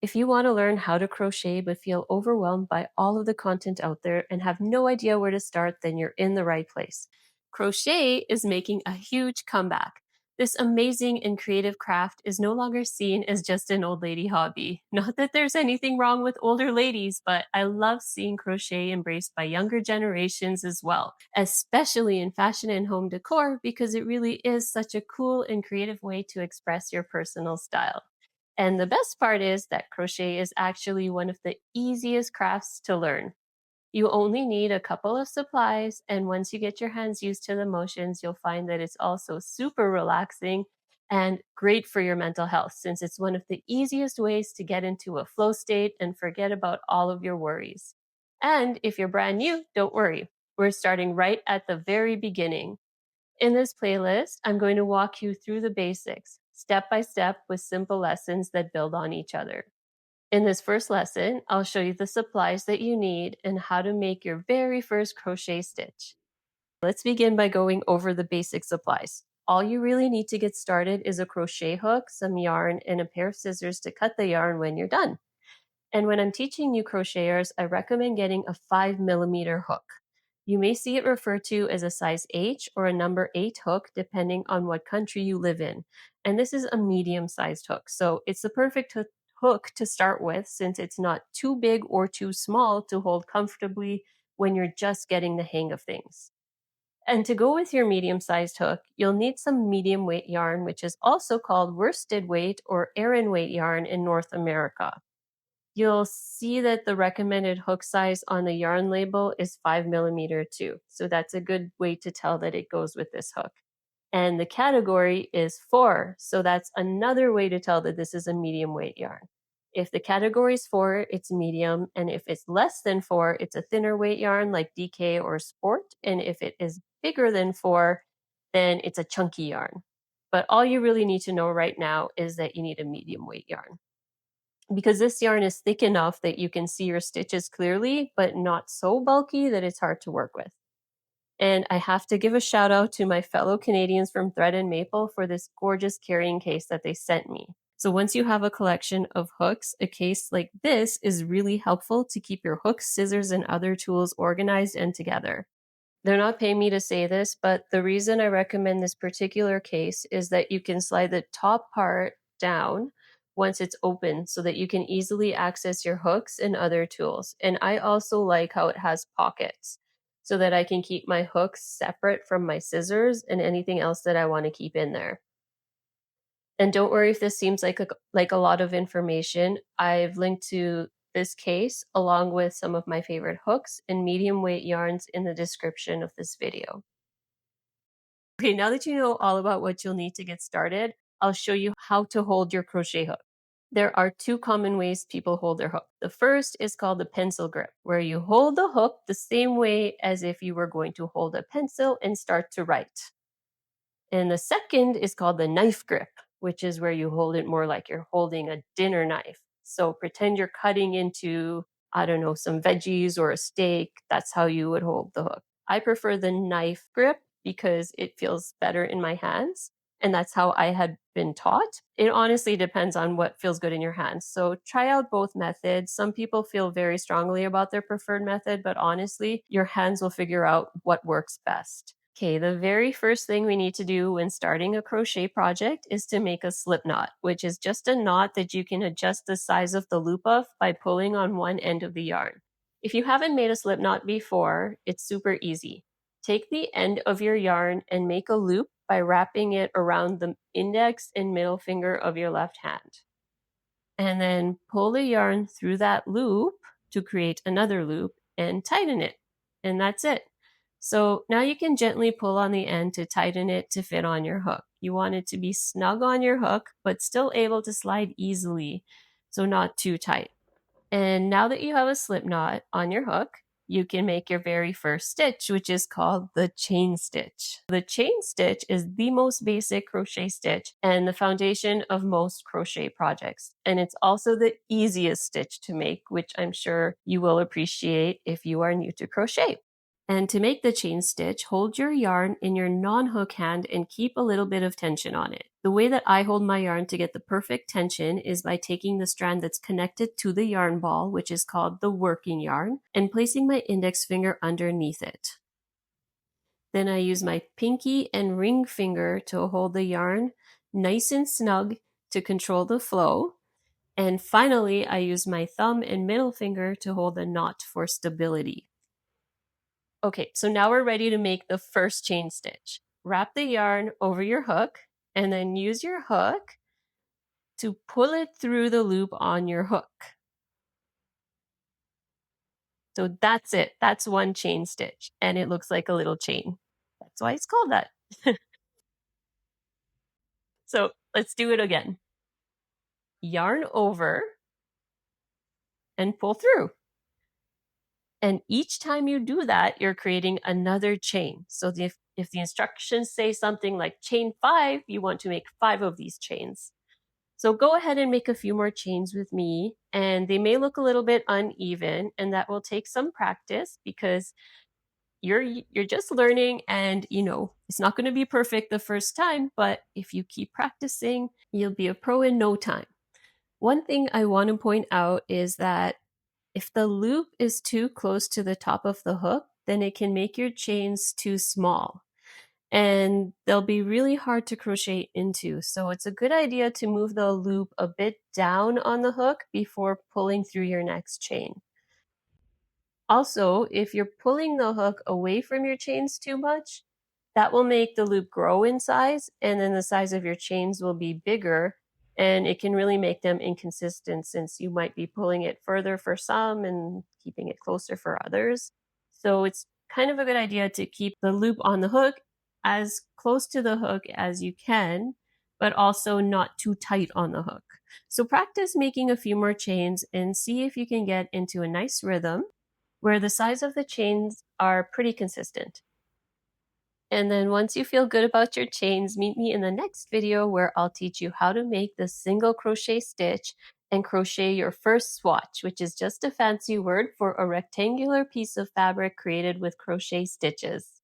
If you want to learn how to crochet but feel overwhelmed by all of the content out there and have no idea where to start, then you're in the right place. Crochet is making a huge comeback. This amazing and creative craft is no longer seen as just an old lady hobby. Not that there's anything wrong with older ladies, but I love seeing crochet embraced by younger generations as well, especially in fashion and home decor, because it really is such a cool and creative way to express your personal style. And the best part is that crochet is actually one of the easiest crafts to learn. You only need a couple of supplies, and once you get your hands used to the motions, you'll find that it's also super relaxing and great for your mental health, since it's one of the easiest ways to get into a flow state and forget about all of your worries. And if you're brand new, don't worry. We're starting right at the very beginning. In this playlist, I'm going to walk you through the basics, step by step, with simple lessons that build on each other. In this first lesson, I'll show you the supplies that you need and how to make your very first crochet stitch. Let's begin by going over the basic supplies. All you really need to get started is a crochet hook, some yarn, and a pair of scissors to cut the yarn when you're done. And when I'm teaching new crocheters, I recommend getting a 5 millimeter hook. You may see it referred to as a size H or a number 8 hook, depending on what country you live in. And this is a medium sized hook. So it's the perfect hook to start with, since it's not too big or too small to hold comfortably when you're just getting the hang of things. And to go with your medium sized hook, you'll need some medium weight yarn, which is also called worsted weight or Aran weight yarn in North America. You'll see that the recommended hook size on the yarn label is 5 millimeter too. So that's a good way to tell that it goes with this hook. And the category is 4. So that's another way to tell that this is a medium weight yarn. If the category is 4, it's medium. And if it's less than 4, it's a thinner weight yarn like DK or Sport. And if it is bigger than 4, then it's a chunky yarn. But all you really need to know right now is that you need a medium weight yarn, because this yarn is thick enough that you can see your stitches clearly, but not so bulky that it's hard to work with. And I have to give a shout out to my fellow Canadians from Thread and Maple for this gorgeous carrying case that they sent me. So once you have a collection of hooks, a case like this is really helpful to keep your hooks, scissors, and other tools organized and together. They're not paying me to say this, but the reason I recommend this particular case is that you can slide the top part down once it's open so that you can easily access your hooks and other tools. And I also like how it has pockets so that I can keep my hooks separate from my scissors and anything else that I want to keep in there. And don't worry if this seems like a lot of information. I've linked to this case along with some of my favorite hooks and medium weight yarns in the description of this video. Okay, now that you know all about what you'll need to get started, I'll show you how to hold your crochet hook. There are 2 common ways people hold their hook. The first is called the pencil grip, where you hold the hook the same way as if you were going to hold a pencil and start to write. And the second is called the knife grip, which is where you hold it more like you're holding a dinner knife. So pretend you're cutting into, I don't know, some veggies or a steak. That's how you would hold the hook. I prefer the knife grip because it feels better in my hands. And that's how I had been taught. It honestly depends on what feels good in your hands. So try out both methods. Some people feel very strongly about their preferred method, but honestly, your hands will figure out what works best. Okay, the very first thing we need to do when starting a crochet project is to make a slip knot, which is just a knot that you can adjust the size of the loop of by pulling on one end of the yarn. If you haven't made a slip knot before, it's super easy. Take the end of your yarn and make a loop by wrapping it around the index and middle finger of your left hand. And then pull the yarn through that loop to create another loop and tighten it. And that's it. So now you can gently pull on the end to tighten it to fit on your hook. You want it to be snug on your hook, but still able to slide easily, so not too tight. And now that you have a slip knot on your hook, you can make your very first stitch, which is called the chain stitch. The chain stitch is the most basic crochet stitch and the foundation of most crochet projects. And it's also the easiest stitch to make, which I'm sure you will appreciate if you are new to crochet. And to make the chain stitch, hold your yarn in your non-hook hand and keep a little bit of tension on it. The way that I hold my yarn to get the perfect tension is by taking the strand that's connected to the yarn ball, which is called the working yarn, and placing my index finger underneath it. Then I use my pinky and ring finger to hold the yarn nice and snug to control the flow. And finally, I use my thumb and middle finger to hold the knot for stability. Okay, so now we're ready to make the first chain stitch. Wrap the yarn over your hook and then use your hook to pull it through the loop on your hook. So that's it. That's one chain stitch and it looks like a little chain. That's why it's called that. So let's do it again. Yarn over and pull through. And each time you do that, you're creating another chain. So if the instructions say something like chain 5, you want to make 5 of these chains. So go ahead and make a few more chains with me, and they may look a little bit uneven, and that will take some practice because you're just learning, and it's not going to be perfect the first time, but if you keep practicing, you'll be a pro in no time. One thing I want to point out is that if the loop is too close to the top of the hook, then it can make your chains too small and they'll be really hard to crochet into. So it's a good idea to move the loop a bit down on the hook before pulling through your next chain. Also, if you're pulling the hook away from your chains too much, that will make the loop grow in size, and then the size of your chains will be bigger, and it can really make them inconsistent since you might be pulling it further for some and keeping it closer for others. So it's kind of a good idea to keep the loop on the hook as close to the hook as you can, but also not too tight on the hook. So practice making a few more chains and see if you can get into a nice rhythm where the size of the chains are pretty consistent. And then once you feel good about your chains, meet me in the next video where I'll teach you how to make the single crochet stitch and crochet your first swatch, which is just a fancy word for a rectangular piece of fabric created with crochet stitches.